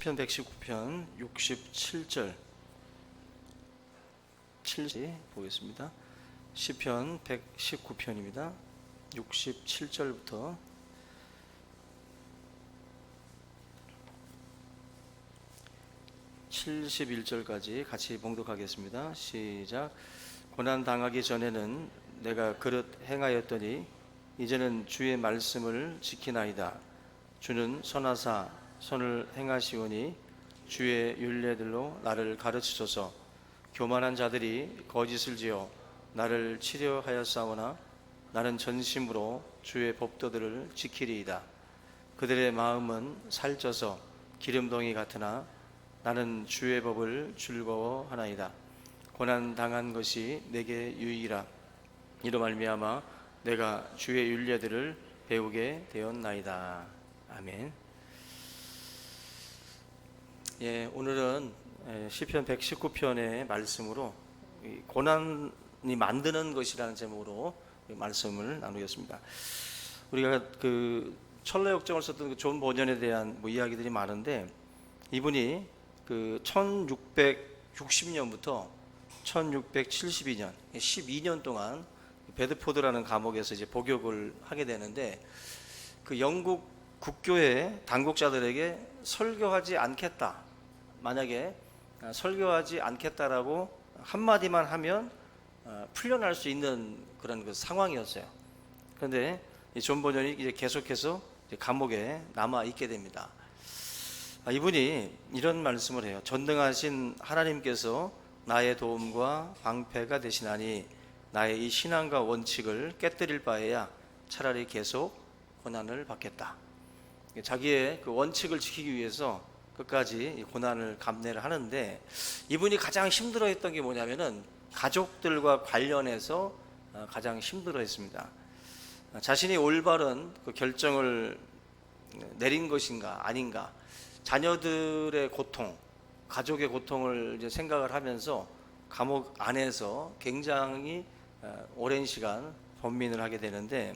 시편 119편 67절 7절 보겠습니다. 시편 119편입니다. 67절부터 71절까지 같이 봉독하겠습니다. 시작. 고난 당하기 전에는 내가 그릇 행하였더니 이제는 주의 말씀을 지키나이다. 주는 선하사 선을 행하시오니 주의 율례들로 나를 가르치소서. 교만한 자들이 거짓을 지어 나를 치려하였사오나 나는 전심으로 주의 법도들을 지키리이다. 그들의 마음은 살쪄서 기름덩이 같으나 나는 주의 법을 즐거워하나이다. 고난 당한 것이 내게 유익이라. 이로 말미암아 내가 주의 율례들을 배우게 되었나이다. 아멘. 오늘은 시편 119편의 말씀으로 고난이 만드는 것이라는 제목으로 말씀을 나누겠습니다. 우리가 그 철로 역정을 썼던 그 존 버전에 대한 이야기들이 많은데, 이분이 그 1660년부터 1672년 12년 동안 베드포드라는 감옥에서 이제 복역을 하게 되는데, 그 영국 국교의 당국자들에게 설교하지 않겠다, 만약에 설교하지 않겠다라고 한마디만 하면 풀려날 수 있는 그런 그 상황이었어요. 그런데 존 버전이 이제 계속해서 감옥에 남아 있게 됩니다. 이분이 이런 말씀을 해요. 전능하신 하나님께서 나의 도움과 방패가 되시나니 나의 이 신앙과 원칙을 깨뜨릴 바에야 차라리 계속 고난을 받겠다. 자기의 그 원칙을 지키기 위해서 끝까지 고난을 감내를 하는데, 이분이 가장 힘들어했던 게 뭐냐면은 가족들과 관련해서 가장 힘들어했습니다. 자신이 올바른 그 결정을 내린 것인가 아닌가, 자녀들의 고통, 가족의 고통을 이제 생각을 하면서 감옥 안에서 굉장히 오랜 시간 번민을 하게 되는데,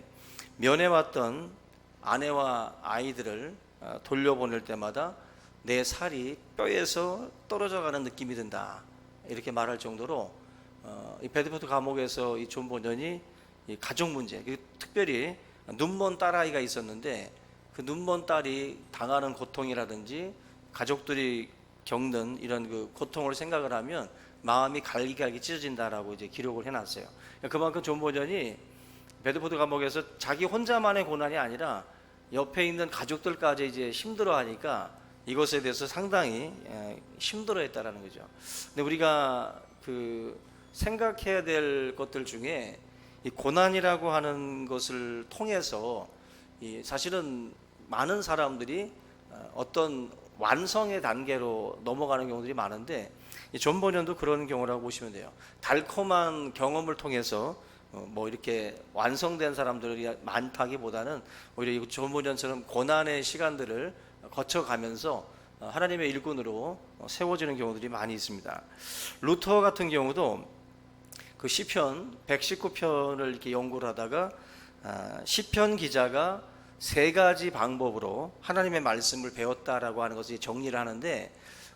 면회왔던 아내와 아이들을 돌려보낼 때마다 내 살이 뼈에서 떨어져 가는 느낌이 든다, 이렇게 말할 정도로 이 베드포드 감옥에서 이 존 버전이 이 가족 문제, 특별히 눈먼 딸아이가 있었는데 그 눈먼 딸이 당하는 고통이라든지 가족들이 겪는 이런 그 고통을 생각을 하면 마음이 갈기갈기 찢어진다라고 이제 기록을 해놨어요. 그만큼 존 버전이 베드포드 감옥에서 자기 혼자만의 고난이 아니라 옆에 있는 가족들까지 이제 힘들어하니까 이것에 대해서 상당히 힘들어했다라는 거죠. 근데 우리가 그 생각해야 될 것들 중에 이 고난이라고 하는 것을 통해서 사실은 많은 사람들이 어떤 완성의 단계로 넘어가는 경우들이 많은데, 존 버전도 그런 경우라고 보시면 돼요. 달콤한 경험을 통해서 이렇게 완성된 사람들이 많다기보다는 오히려 존 버전처럼 고난의 시간들을 거쳐가면서 하나님의 일꾼으로 세워지는 경우들이 많이 있습니다. 루터 같은 경우도 그 시편 119편을 이렇게 연구를 하다가 시편 기자가 세 가지 방법으로 하나님의 말씀을 배웠다라고 하는 것을 정리를 하는데,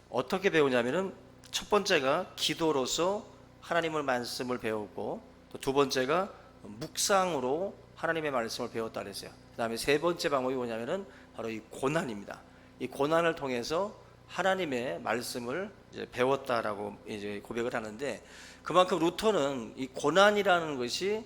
어떻게 배우냐면은 첫 번째가 기도로서 하나님의 말씀을 배웠고, 또 두 번째가 묵상으로 하나님의 말씀을 배웠다 그랬어요. 그 다음에 세 번째 방법이 뭐냐면은 바로 이 고난입니다. 이 고난을 통해서 하나님의 말씀을 이제 배웠다라고 이제 고백을 하는데, 그만큼 루터는 이 고난이라는 것이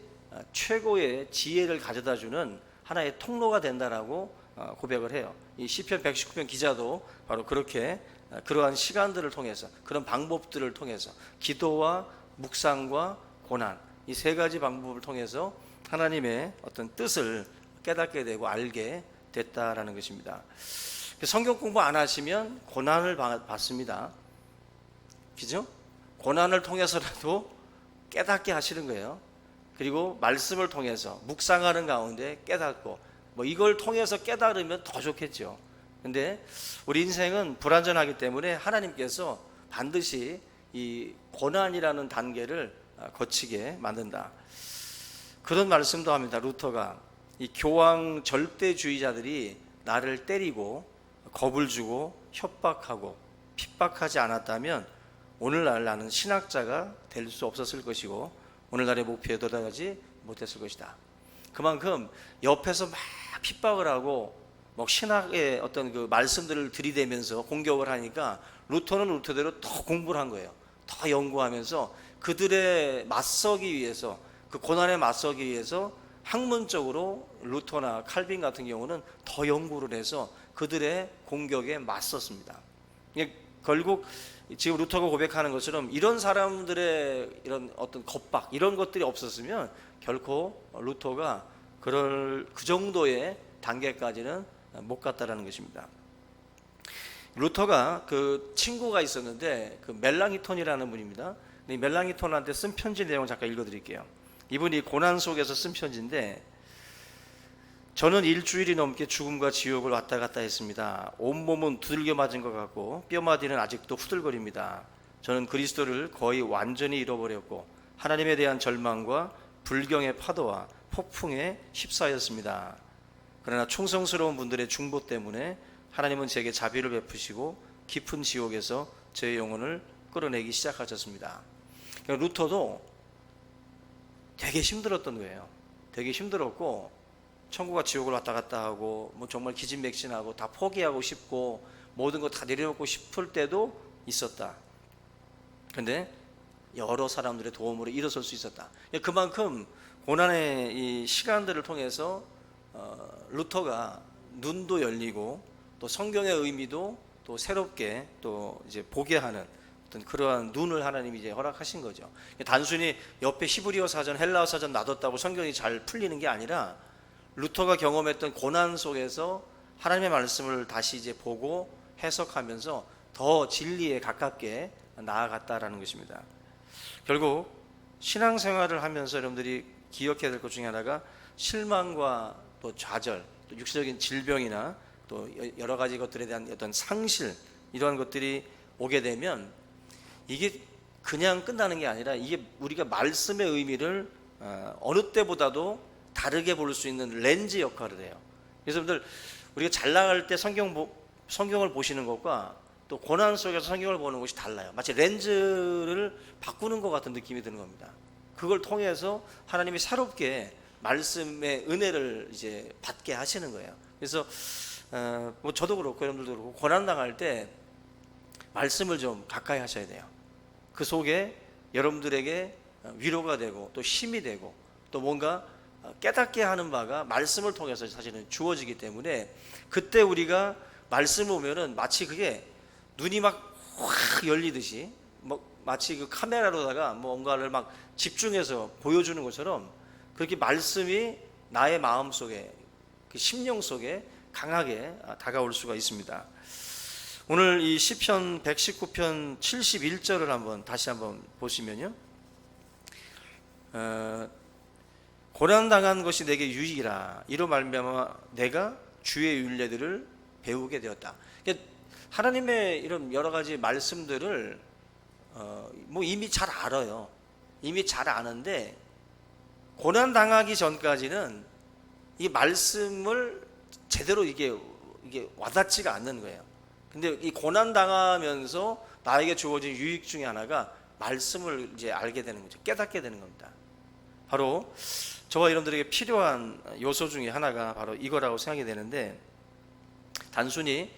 최고의 지혜를 가져다주는 하나의 통로가 된다라고 고백을 해요. 이 시편 119편 기자도 바로 그렇게 그러한 시간들을 통해서, 그런 방법들을 통해서, 기도와 묵상과 고난, 이 세 가지 방법을 통해서 하나님의 어떤 뜻을 깨닫게 되고 알게 됐다라는 것입니다. 성경 공부 안 하시면 고난을 받습니다. 그죠? 고난을 통해서라도 깨닫게 하시는 거예요. 그리고 말씀을 통해서 묵상하는 가운데 깨닫고, 이걸 통해서 깨달으면 더 좋겠죠. 근데 우리 인생은 불완전하기 때문에 하나님께서 반드시 이 고난이라는 단계를 거치게 만든다, 그런 말씀도 합니다. 루터가 이 교황 절대주의자들이 나를 때리고 겁을 주고 협박하고 핍박하지 않았다면 오늘날 나는 신학자가 될 수 없었을 것이고 오늘날의 목표에 도달하지 못했을 것이다. 그만큼 옆에서 막 핍박을 하고 막 신학의 어떤 그 말씀들을 들이대면서 공격을 하니까 루터는 루터대로 더 공부를 한 거예요. 더 연구하면서 그들의 맞서기 위해서, 그 고난에 맞서기 위해서 학문적으로 루터나 칼빈 같은 경우는 더 연구를 해서 그들의 공격에 맞섰습니다. 결국 지금 루터가 고백하는 것처럼 이런 사람들의 이런 어떤 겁박 이런 것들이 없었으면 결코 루터가 그 정도의 단계까지는 못 갔다라는 것입니다. 루터가 그 친구가 있었는데 그 멜랑이톤이라는 분입니다. 이 멜랑이톤한테 쓴 편지 내용을 잠깐 읽어드릴게요. 이분이 고난 속에서 쓴 편지인데, 저는 일주일이 넘게 죽음과 지옥을 왔다 갔다 했습니다. 온몸은 두들겨 맞은 것 같고 뼈마디는 아직도 후들거립니다. 저는 그리스도를 거의 완전히 잃어버렸고 하나님에 대한 절망과 불경의 파도와 폭풍에 휩싸였습니다. 그러나 충성스러운 분들의 중보 때문에 하나님은 제게 자비를 베푸시고 깊은 지옥에서 제 영혼을 끌어내기 시작하셨습니다. 그러니까 루터도 되게 힘들었던 거예요. 되게 힘들었고 천국과 지옥을 왔다 갔다 하고 뭐 정말 기진맥진하고 다 포기하고 싶고 모든 거 다 내려놓고 싶을 때도 있었다. 그런데 여러 사람들의 도움으로 일어설 수 있었다. 그만큼 고난의 이 시간들을 통해서 루터가 눈도 열리고 또 성경의 의미도 또 새롭게 또 이제 보게 하는 어떤 그러한 눈을 하나님이 이제 허락하신 거죠. 단순히 옆에 히브리어 사전, 헬라어 사전 놔뒀다고 성경이 잘 풀리는 게 아니라 루터가 경험했던 고난 속에서 하나님의 말씀을 다시 이제 보고 해석하면서 더 진리에 가깝게 나아갔다라는 것입니다. 결국 신앙생활을 하면서 여러분들이 기억해야 될 것 중에 하나가 실망과 또 좌절, 또 육체적인 질병이나 또 여러 가지 것들에 대한 어떤 상실, 이러한 것들이 오게 되면 이게 그냥 끝나는 게 아니라 이게 우리가 말씀의 의미를 어느 때보다도 다르게 볼 수 있는 렌즈 역할을 해요. 그래서 여러분들 우리가 잘 나갈 때 성경을 보시는 것과 또 고난 속에서 성경을 보는 것이 달라요. 마치 렌즈를 바꾸는 것 같은 느낌이 드는 겁니다. 그걸 통해서 하나님이 새롭게 말씀의 은혜를 이제 받게 하시는 거예요. 그래서 뭐 저도 그렇고 여러분들도 그렇고 고난 당할 때 말씀을 좀 가까이 하셔야 돼요. 그 속에 여러분들에게 위로가 되고 또 힘이 되고 또 뭔가 깨닫게 하는 바가 말씀을 통해서 사실은 주어지기 때문에 그때 우리가 말씀을 보면은 마치 그게 눈이 막 확 열리듯이 뭐 마치 그 카메라로다가 뭔가를 막 집중해서 보여주는 것처럼 그렇게 말씀이 나의 마음 속에 그 심령 속에 강하게 다가올 수가 있습니다. 오늘 이 시편 119편 71절을 다시 한번 보시면요. 고난당한 것이 내게 유익이라 이로 말미암아 내가 주의 율례들을 배우게 되었다. 그러니까 하나님의 이런 여러 가지 말씀들을 뭐 이미 잘 알아요. 이미 잘 아는데 고난당하기 전까지는 이 말씀을 제대로 이게 와닿지가 않는 거예요. 근데 이 고난당하면서 나에게 주어진 유익 중에 하나가 말씀을 이제 알게 되는 거죠. 깨닫게 되는 겁니다. 바로 저와 여러분들에게 필요한 요소 중에 하나가 바로 이거라고 생각이 되는데, 단순히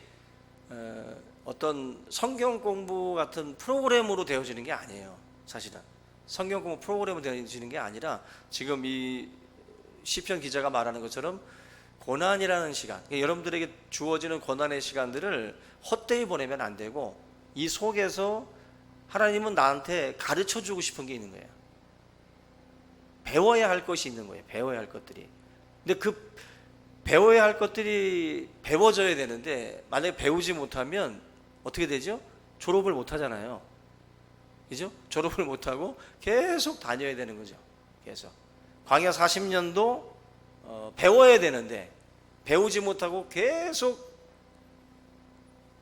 어떤 성경 공부 같은 프로그램으로 되어지는 게 아니에요. 사실은 성경 공부 프로그램으로 되어지는 게 아니라 지금 이 시편 기자가 말하는 것처럼 고난이라는 시간, 여러분들에게 주어지는 고난의 시간들을 헛되이 보내면 안 되고 이 속에서 하나님은 나한테 가르쳐 주고 싶은 게 있는 거예요. 배워야 할 것이 있는 거예요. 배워야 할 것들이. 근데 그 배워야 할 것들이 배워져야 되는데 만약에 배우지 못하면 어떻게 되죠? 졸업을 못 하잖아요. 그죠? 졸업을 못 하고 계속 다녀야 되는 거죠. 계속 광야 40년도 배워야 되는데 배우지 못하고 계속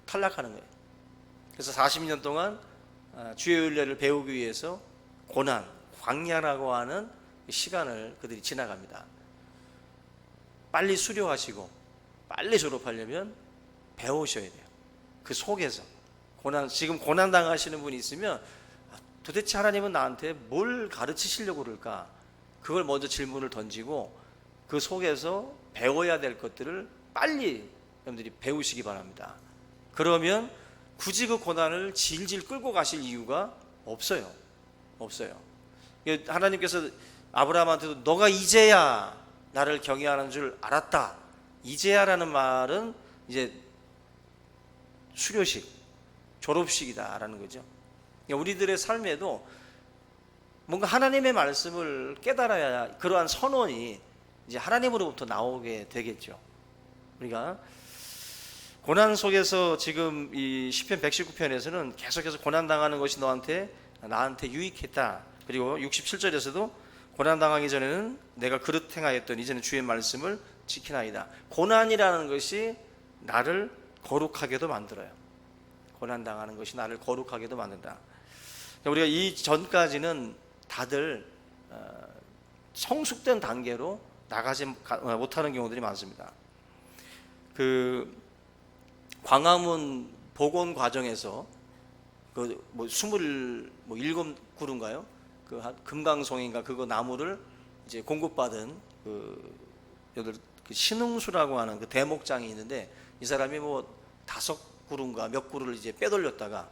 탈락하는 거예요. 그래서 40년 동안 주의 율례를 배우기 위해서 고난, 광야라고 하는 시간을 그들이 지나갑니다. 빨리 수료하시고 빨리 졸업하려면 배우셔야 돼요. 그 속에서 지금 고난 당하시는 분이 있으면 도대체 하나님은 나한테 뭘 가르치시려고 그럴까? 그걸 먼저 질문을 던지고 그 속에서 배워야 될 것들을 빨리 여러분들이 배우시기 바랍니다. 그러면 굳이 그 고난을 질질 끌고 가실 이유가 없어요. 하나님께서 아브라함한테도 너가 이제야 나를 경외하는 줄 알았다. 이제야라는 말은 이제 수료식, 졸업식이다라는 거죠. 우리들의 삶에도 뭔가 하나님의 말씀을 깨달아야 그러한 선언이 이제 하나님으로부터 나오게 되겠죠. 우리가 고난 속에서 지금 이 시편 119편에서는 계속해서 고난 당하는 것이 나한테 유익했다. 그리고 67절에서도 고난 당하기 전에는 내가 그릇 행하였던 이제는 주의 말씀을 지키나이다. 고난이라는 것이 나를 거룩하게도 만들어요. 고난 당하는 것이 나를 거룩하게도 만든다. 우리가 이 전까지는 다들 성숙된 단계로 나가지 못하는 경우들이 많습니다. 그 광화문 복원 과정에서 그 뭐 27그루인가요? 그 금강송인가 그거 나무를 이제 공급받은 그 신흥수라고 하는 그 대목장이 있는데 이 사람이 뭐 5그루인가 몇 그루를 이제 빼돌렸다가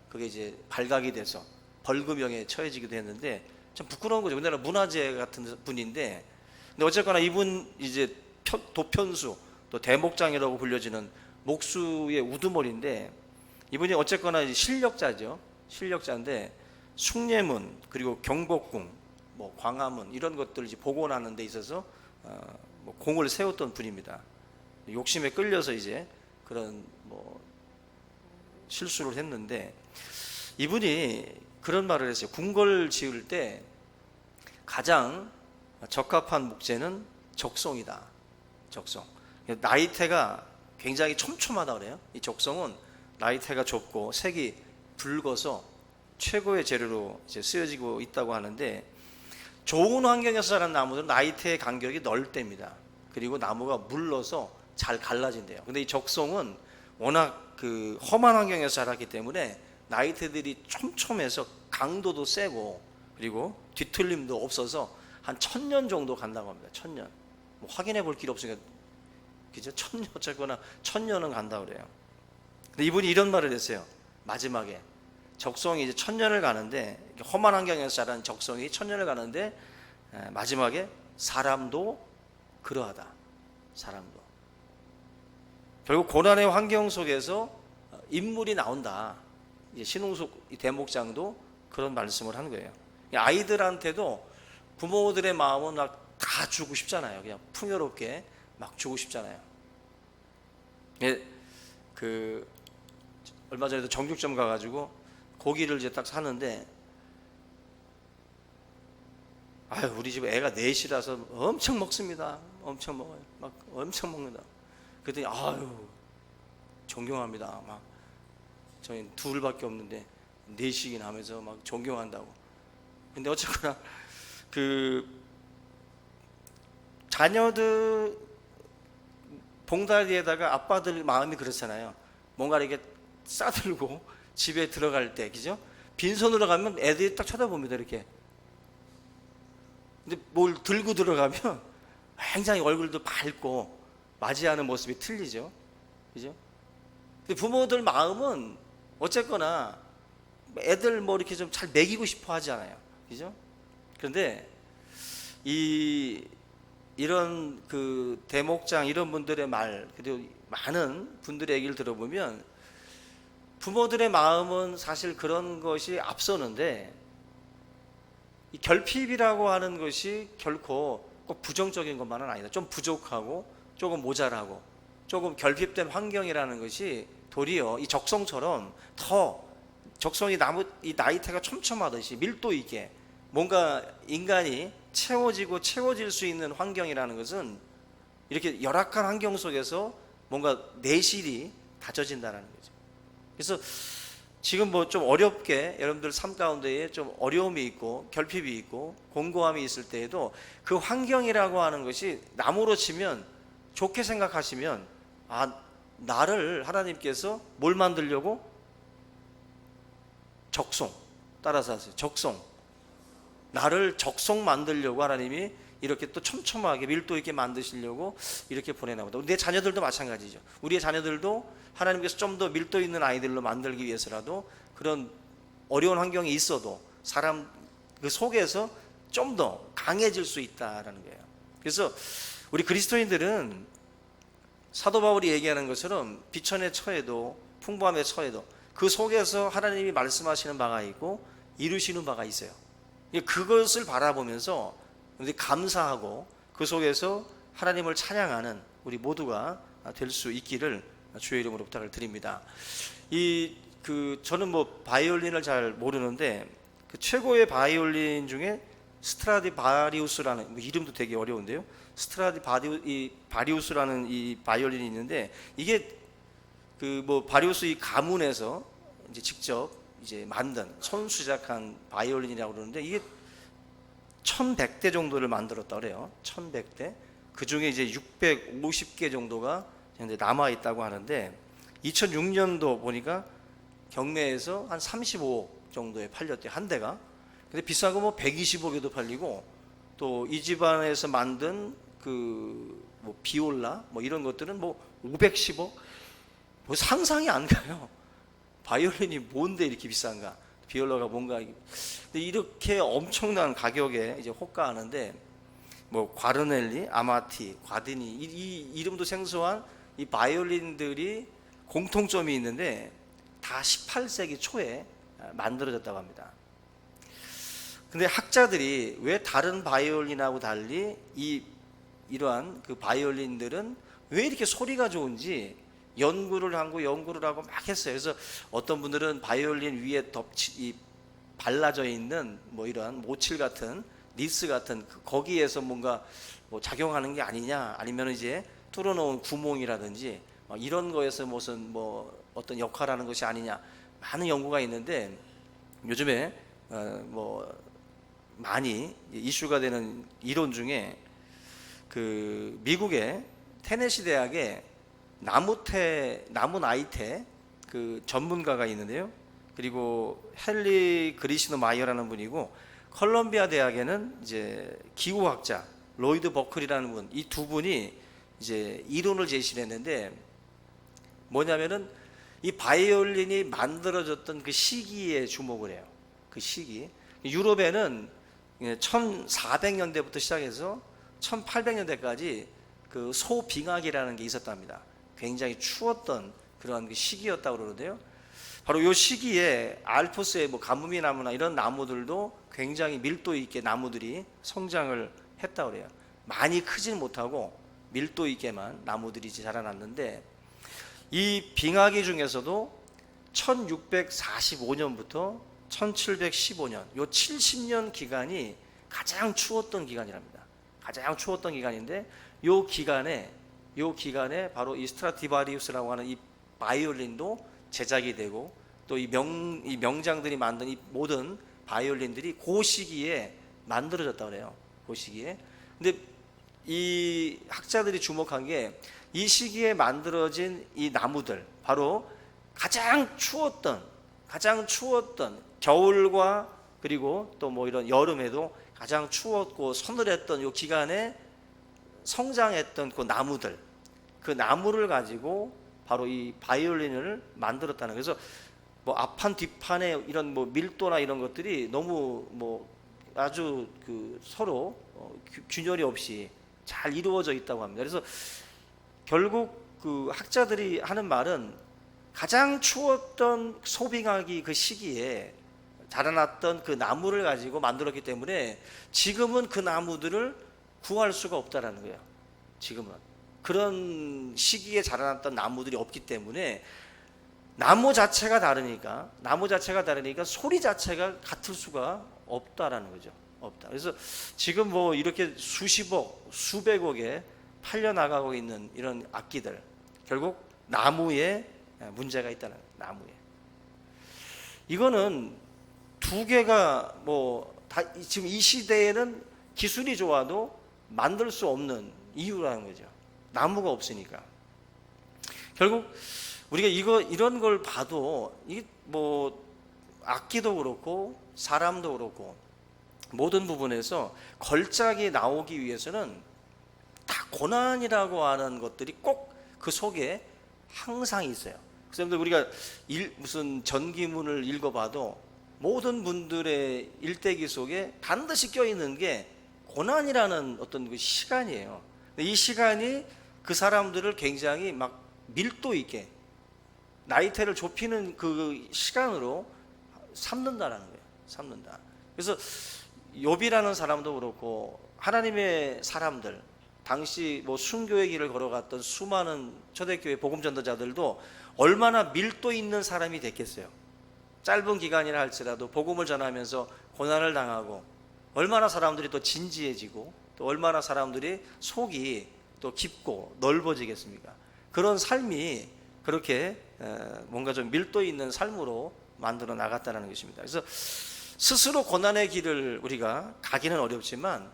그게 이제 발각이 돼서 벌금형에 처해지기도 했는데 참 부끄러운 거죠. 우리나라 문화재 같은 분인데 근데 어쨌거나 이분 이제 도편수 또 대목장이라고 불려지는 목수의 우두머리인데 이분이 어쨌거나 실력자죠. 실력자인데 숭례문 그리고 경복궁 뭐 광화문 이런 것들을 이제 복원하는 데 있어서 뭐 공을 세웠던 분입니다. 욕심에 끌려서 이제 그런 뭐 실수를 했는데 이분이 그런 말을 했어요. 궁궐 지을 때 가장 적합한 목재는 적송이다. 적송. 나이테가 굉장히 촘촘하다 그래요. 이 적송은 나이테가 좁고 색이 붉어서 최고의 재료로 이제 쓰여지고 있다고 하는데 좋은 환경에서 자란 나무들은 나이테의 간격이 넓답니다. 그리고 나무가 물러서 잘 갈라진대요. 근데 이 적송은 워낙 그 험한 환경에서 자랐기 때문에 나이테들이 촘촘해서 강도도 세고 그리고 뒤틀림도 없어서 한 1000년 정도 간다고 합니다. 1000년. 뭐 확인해 볼 필요 없으니까 그죠? 1000년 어쨌거나 1000년은 간다 그래요. 근데 이분이 이런 말을 했어요. 마지막에 적송이 이제 1000년을 가는데 험한 환경에서 자란 적송이 1000년을 가는데 마지막에 사람도 그러하다. 사람도. 결국 고난의 환경 속에서 인물이 나온다. 이제 신흥숙 대목장도 그런 말씀을 하는 거예요. 아이들한테도 부모들의 마음은 막 다 주고 싶잖아요. 그냥 풍요롭게 막 주고 싶잖아요. 그 얼마 전에도 정육점 가가지고 고기를 이제 딱 사는데 아유 우리 집 애가 넷이라서 엄청 먹습니다. 엄청 먹어요. 막 엄청 먹는다. 그랬더니 아유 존경합니다. 막 저희는 둘밖에 없는데 넷이긴 하면서 막 존경한다고. 근데 어쨌거나 그 자녀들 봉다리에다가 아빠들 마음이 그렇잖아요. 뭔가 이렇게 싸들고 집에 들어갈 때, 그죠? 빈손으로 가면 애들이 딱 쳐다봅니다, 이렇게. 근데 뭘 들고 들어가면 굉장히 얼굴도 밝고 맞이하는 모습이 틀리죠, 그죠? 근데 부모들 마음은 어쨌거나 애들 뭐 이렇게 좀 잘 먹이고 싶어 하지 않아요, 그죠? 그런데 이런 그 대목장 이런 분들의 말 그리고 많은 분들의 얘기를 들어보면 부모들의 마음은 사실 그런 것이 앞서는데 이 결핍이라고 하는 것이 결코 꼭 부정적인 것만은 아니다. 좀 부족하고 조금 모자라고 조금 결핍된 환경이라는 것이 도리어 이 적성처럼 더 적성이 이 나이테가 촘촘하듯이 밀도 있게 뭔가 인간이 채워지고 채워질 수 있는 환경이라는 것은 이렇게 열악한 환경 속에서 뭔가 내실이 다져진다는 거죠. 그래서 지금 뭐 좀 어렵게 여러분들 삶 가운데에 좀 어려움이 있고 결핍이 있고 공고함이 있을 때에도 그 환경이라고 하는 것이 나무로 치면 좋게 생각하시면 나를 하나님께서 뭘 만들려고? 적송. 따라서 하세요. 적송. 나를 적송 만들려고 하나님이 이렇게 또 촘촘하게 밀도 있게 만드시려고 이렇게 보내나 보다. 내 자녀들도 마찬가지죠. 우리의 자녀들도 하나님께서 좀 더 밀도 있는 아이들로 만들기 위해서라도 그런 어려운 환경이 있어도 사람 그 속에서 좀 더 강해질 수 있다라는 거예요. 그래서 우리 그리스도인들은 사도 바울이 얘기하는 것처럼 비천에 처해도 풍부함에 처해도 그 속에서 하나님이 말씀하시는 바가 있고 이루시는 바가 있어요. 그것을 바라보면서 우리 감사하고 그 속에서 하나님을 찬양하는 우리 모두가 될 수 있기를 주의 이름으로 부탁을 드립니다. 저는 뭐 바이올린을 잘 모르는데 그 최고의 바이올린 중에 스트라디바리우스라는 뭐 이름도 되게 어려운데요. 바리우스라는 이 바이올린이 있는데 이게 그 뭐 바리우스 이 가문에서 이제 직접 이제 만든 손수 제작한 바이올린이라고 그러는데 이게 1100대 정도를 만들었다 그래요. 1100대. 그 중에 이제 650개 정도가 현재 남아 있다고 하는데 2006년도 보니까 경매에서 한 35억 정도에 팔렸대요. 한 대가. 근데 비싼 거 뭐 120억에도 팔리고 또 이 집안에서 만든 그 뭐 비올라 뭐 이런 것들은 뭐 510억 뭐 상상이 안 가요. 바이올린이 뭔데 이렇게 비싼가? 비올라가 뭔가. 근데 이렇게 엄청난 가격에 이제 호가하는데 뭐 과르넬리, 아마티, 과디니 이 이름도 생소한 이 바이올린들이 공통점이 있는데 다 18세기 초에 만들어졌다고 합니다. 근데 학자들이 왜 다른 바이올린하고 달리 이러한 그 바이올린들은 왜 이렇게 소리가 좋은지 연구를 하고 막 했어요. 그래서 어떤 분들은 바이올린 위에 발라져 있는 뭐 이러한 모칠 같은 니스 같은 거기에서 뭔가 뭐 작용하는 게 아니냐, 아니면 이제 뚫어놓은 구멍이라든지 이런 거에서 무슨 뭐 어떤 역할하는 것이 아니냐, 많은 연구가 있는데 요즘에 뭐 많이 이슈가 되는 이론 중에 그 미국의 테네시 대학에 나무나이테 그 전문가가 있는데요. 그리고 헨리 그리시노 마이어라는 분이고, 컬럼비아 대학에는 이제 기후학자 로이드 버클이라는 분, 이 두 분이 이제 이론을 제시를 했는데 뭐냐면은 이 바이올린이 만들어졌던 그 시기에 주목을 해요. 그 시기. 유럽에는 1400년대부터 시작해서 1800년대까지 그 소빙하기라는 게 있었답니다. 굉장히 추웠던 그런 그 시기였다고 그러는데요. 바로 이 시기에 알프스의 뭐 가뭄이 나무나 이런 나무들도 굉장히 밀도 있게 나무들이 성장을 했다고 그래요. 많이 크진 못하고 밀도 있게만 나무들이 자라났는데, 이 빙하기 중에서도 1645년부터 1715년 요 70년 기간이 가장 추웠던 기간이랍니다. 가장 추웠던 기간인데 요 기간에 바로 이 스트라디바리우스라고 하는 이 바이올린도 제작이 되고, 또 이 명장들이 만든 이 모든 바이올린들이 그 시기에 만들어졌다고 그래요. 그 시기에. 근데 이 학자들이 주목한 게 이 시기에 만들어진 이 나무들, 바로 가장 추웠던 겨울과 그리고 또 뭐 이런 여름에도 가장 추웠고 서늘했던 이 기간에 성장했던 그 나무들, 그 나무를 가지고 바로 이 바이올린을 만들었다는 거예요. 그래서 뭐 앞판 뒷판에 이런 뭐 밀도나 이런 것들이 너무 뭐 아주 그 서로 균열이 없이 잘 이루어져 있다고 합니다. 그래서 결국 그 학자들이 하는 말은 가장 추웠던 소빙하기 그 시기에 자라났던 그 나무를 가지고 만들었기 때문에 지금은 그 나무들을 구할 수가 없다라는 거예요. 지금은 그런 시기에 자라났던 나무들이 없기 때문에 나무 자체가 다르니까 소리 자체가 같을 수가 없다라는 거죠. 없다. 그래서 지금 뭐 이렇게 수십억, 수백억에 팔려 나가고 있는 이런 악기들, 결국 나무에 문제가 있다는 거예요. 나무에. 이거는 두 개가 뭐 다 지금 이 시대에는 기술이 좋아도 만들 수 없는 이유라는 거죠. 나무가 없으니까. 결국 우리가 이런 걸 봐도 이게 뭐 악기도 그렇고 사람도 그렇고 모든 부분에서 걸작이 나오기 위해서는 다 고난이라고 하는 것들이 꼭 그 속에 항상 있어요. 그래서 우리가 무슨 전기문을 읽어봐도 모든 분들의 일대기 속에 반드시 껴있는 게 고난이라는 어떤 그 시간이에요. 이 시간이 그 사람들을 굉장히 막 밀도 있게 나이테를 좁히는 그 시간으로 삼는다라는 거예요. 삼는다. 그래서 욥이라는 사람도 그렇고 하나님의 사람들, 당시 뭐 순교의 길을 걸어갔던 수많은 초대교회 복음 전도자들도 얼마나 밀도 있는 사람이 됐겠어요. 짧은 기간이라 할지라도 복음을 전하면서 고난을 당하고 얼마나 사람들이 또 진지해지고 또 얼마나 사람들이 속이 또 깊고 넓어지겠습니까? 그런 삶이 그렇게 뭔가 좀 밀도 있는 삶으로 만들어 나갔다는 것입니다. 그래서 스스로 고난의 길을 우리가 가기는 어렵지만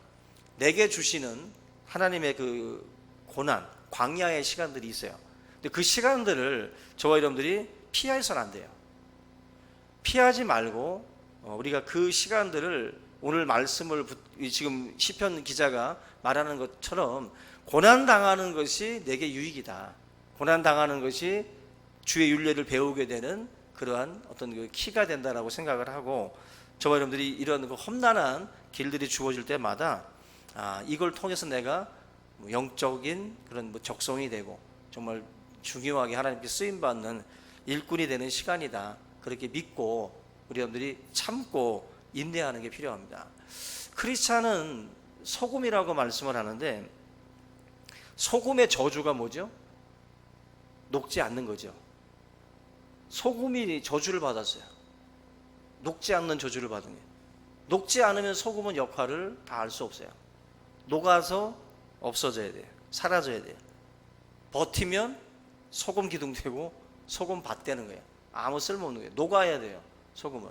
내게 주시는 하나님의 그 고난, 광야의 시간들이 있어요. 근데 그 시간들을 저와 여러분들이 피해서는 안 돼요. 피하지 말고 우리가 그 시간들을 오늘 말씀을 지금 시편 기자가 말하는 것처럼 고난 당하는 것이 내게 유익이다. 고난 당하는 것이 주의 윤례를 배우게 되는 그러한 어떤 그 키가 된다라고 생각을 하고 저와 여러분들이 이런 그 험난한 길들이 주어질 때마다 이걸 통해서 내가 영적인 그런 적성이 되고 정말 중요하게 하나님께 쓰임 받는 일꾼이 되는 시간이다. 그렇게 믿고 우리 여러분들이 참고 인내하는 게 필요합니다. 크리스찬은 소금이라고 말씀을 하는데 소금의 저주가 뭐죠? 녹지 않는 거죠. 소금이 저주를 받았어요. 녹지 않는 저주를 받은 거예요. 녹지 않으면 소금은 역할을 다 할 수 없어요. 녹아서 없어져야 돼요. 사라져야 돼요. 버티면 소금 기둥 되고 소금 밭 되는 거예요. 아무 쓸모없는 거예요. 녹아야 돼요. 소금은.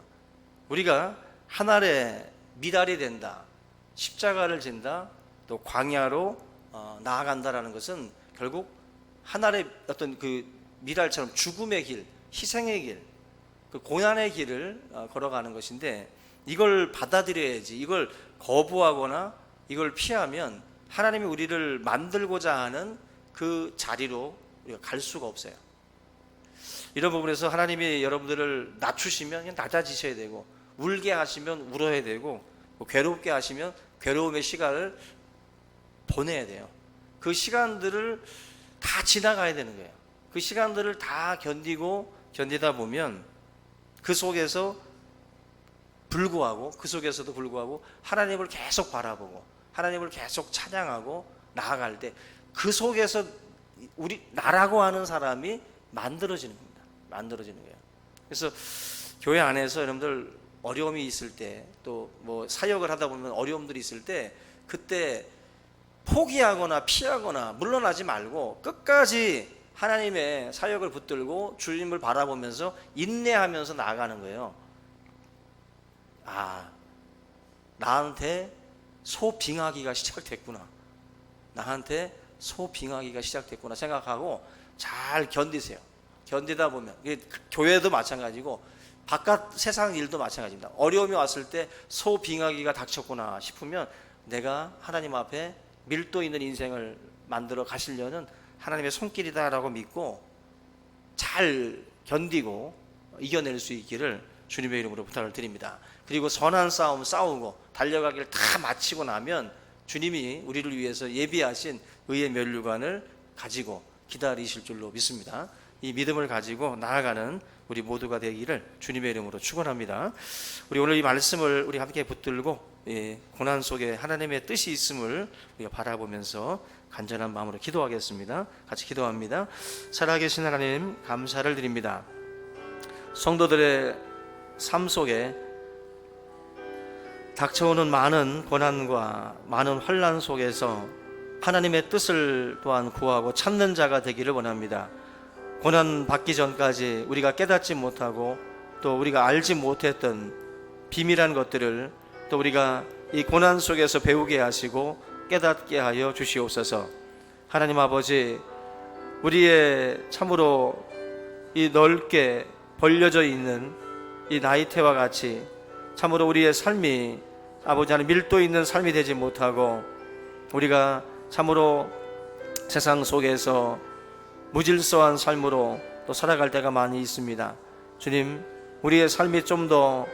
우리가 한 알의 미랄이 된다, 십자가를 진다, 또 광야로 나아간다라는 것은 결국 한 알의 어떤 그 미랄처럼 죽음의 길, 희생의 길, 그 고난의 길을 걸어가는 것인데 이걸 받아들여야지. 이걸 거부하거나 이걸 피하면 하나님이 우리를 만들고자 하는 그 자리로 우리가 갈 수가 없어요. 이런 부분에서 하나님이 여러분들을 낮추시면 그냥 낮아지셔야 되고, 울게 하시면 울어야 되고, 괴롭게 하시면 괴로움의 시간을 보내야 돼요. 그 시간들을 다 지나가야 되는 거예요. 그 시간들을 다 견디다 보면 그 속에서 불구하고, 그 속에서도 불구하고 하나님을 계속 바라보고 하나님을 계속 찬양하고 나아갈 때 그 속에서 나라고 하는 사람이 만들어지는 겁니다. 만들어지는 거예요. 그래서 교회 안에서 여러분들 어려움이 있을 때, 또 뭐 사역을 하다 보면 어려움들이 있을 때, 그때 포기하거나 피하거나 물러나지 말고 끝까지 하나님의 사역을 붙들고 주님을 바라보면서 인내하면서 나아가는 거예요. 나한테 소빙하기가 시작됐구나. 나한테 소빙하기가 시작됐구나 생각하고 잘 견디세요. 견디다 보면, 교회도 마찬가지고 바깥 세상 일도 마찬가지입니다. 어려움이 왔을 때 소빙하기가 닥쳤구나 싶으면 내가 하나님 앞에 밀도 있는 인생을 만들어 가시려는 하나님의 손길이다라고 믿고 잘 견디고 이겨낼 수 있기를 주님의 이름으로 부탁을 드립니다. 그리고 선한 싸움 싸우고 달려가기를 다 마치고 나면 주님이 우리를 위해서 예비하신 의의 면류관을 가지고 기다리실 줄로 믿습니다. 이 믿음을 가지고 나아가는 우리 모두가 되기를 주님의 이름으로 축원합니다. 우리 오늘 이 말씀을 우리 함께 붙들고 고난 속에 하나님의 뜻이 있음을 우리가 바라보면서 간절한 마음으로 기도하겠습니다. 같이 기도합니다. 살아계신 하나님, 감사를 드립니다. 성도들의 삶 속에 닥쳐오는 많은 고난과 많은 환난 속에서 하나님의 뜻을 또한 구하고 찾는 자가 되기를 원합니다. 고난 받기 전까지 우리가 깨닫지 못하고 또 우리가 알지 못했던 비밀한 것들을 또 우리가 이 고난 속에서 배우게 하시고 깨닫게 하여 주시옵소서. 하나님 아버지, 우리의 참으로 이 넓게 벌려져 있는 이 나이테와 같이 참으로 우리의 삶이 아버지 하나님 밀도 있는 삶이 되지 못하고 우리가 참으로 세상 속에서 무질서한 삶으로 또 살아갈 때가 많이 있습니다. 주님, 우리의 삶이 좀 더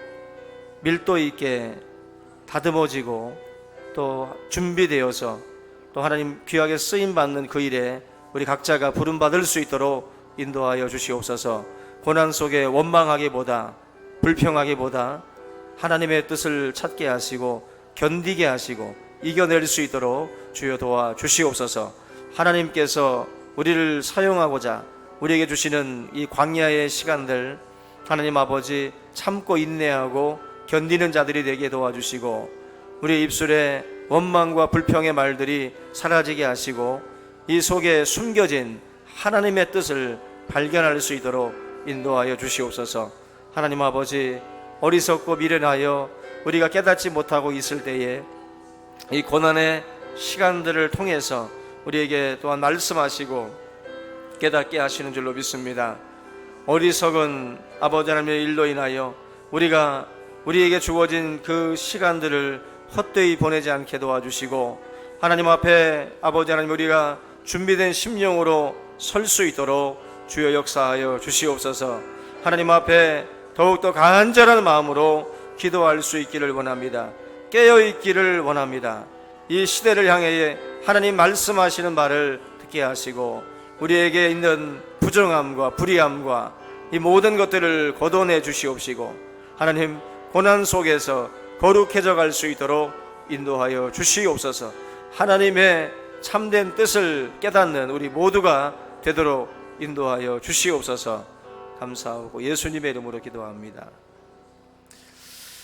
밀도 있게 다듬어지고 또 준비되어서 또 하나님 귀하게 쓰임받는 그 일에 우리 각자가 부름받을 수 있도록 인도하여 주시옵소서. 고난 속에 원망하기보다 불평하기보다 하나님의 뜻을 찾게 하시고 견디게 하시고 이겨낼 수 있도록 주여 도와 주시옵소서. 하나님께서 우리를 사용하고자 우리에게 주시는 이 광야의 시간들 하나님 아버지 참고 인내하고 견디는 자들이 되게 도와주시고 우리 입술에 원망과 불평의 말들이 사라지게 하시고 이 속에 숨겨진 하나님의 뜻을 발견할 수 있도록 인도하여 주시옵소서. 하나님 아버지, 어리석고 미련하여 우리가 깨닫지 못하고 있을 때에 이 고난의 시간들을 통해서 우리에게 또한 말씀하시고 깨닫게 하시는 줄로 믿습니다. 어리석은 아버지 하나님의 일로 인하여 우리가 우리에게 주어진 그 시간들을 헛되이 보내지 않게 도와주시고 하나님 앞에 아버지 하나님 우리가 준비된 심령으로 설 수 있도록 주여 역사하여 주시옵소서. 하나님 앞에 더욱더 간절한 마음으로 기도할 수 있기를 원합니다. 깨어있기를 원합니다. 이 시대를 향해 하나님 말씀하시는 말을 듣게 하시고 우리에게 있는 부정함과 불의함과 이 모든 것들을 걷어내 주시옵시고 하나님 고난 속에서 거룩해져 갈 수 있도록 인도하여 주시옵소서. 하나님의 참된 뜻을 깨닫는 우리 모두가 되도록 인도하여 주시옵소서. 감사하고 예수님의 이름으로 기도합니다.